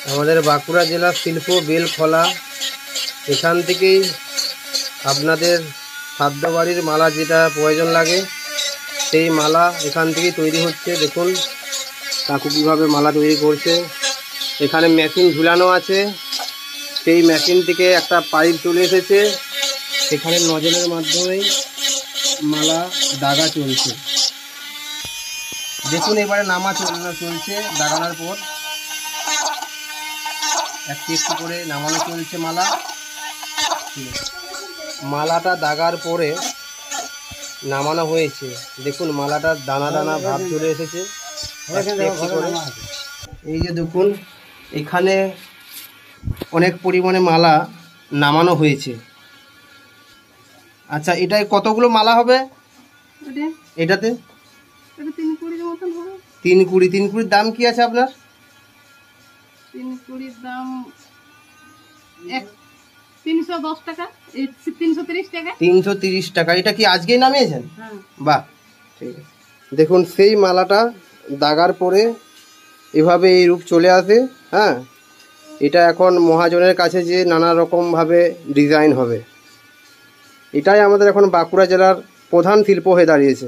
আমাদের বাঁকুড়া জেলার শিল্প বেলখোলা, এখান থেকেই আপনাদের খাদ্য বাড়ির মালা যেটা প্রয়োজন লাগে সেই মালা এখান থেকেই তৈরি হচ্ছে। দেখুন কাকু কীভাবে মালা তৈরি করছে। এখানে মেশিন ঝুলানো আছে, সেই মেশিন থেকে একটা পাইপ চলে এসেছে, সেখানে নজলের মাধ্যমেই মালা দাগা চলছে। দেখুন এবারে নামা চলছে, দাগানোর পর একটু একটু করে নামানো চলছে মালা। মালাটা দাগার পরে নামানো হয়েছে। দেখুন মালাটার দানা দানা ভাব চলে এসেছে। এই যে দেখুন এখানে অনেক পরিমাণে মালা নামানো হয়েছে। আচ্ছা, এটায় কতগুলো মালা হবে? এটাতে 3 কুড়ি। 3 কুড়ির দাম কি আছে আপনার? 3 কুড়ির দাম 310 টাকা, 330 টাকা। 330 টাকা। এটা কি আজকেই নামিয়েছেন? বাহ, ঠিক আছে। দেখুন সেই মালাটা দাগার পরে এভাবে এই রূপ চলে আসে। হ্যাঁ, এটা এখন মহাজনের কাছে যে নানা রকমভাবে ডিজাইন হবে। এটাই আমাদের এখন বাঁকুড়া জেলার প্রধান শিল্প হয়ে দাঁড়িয়েছে।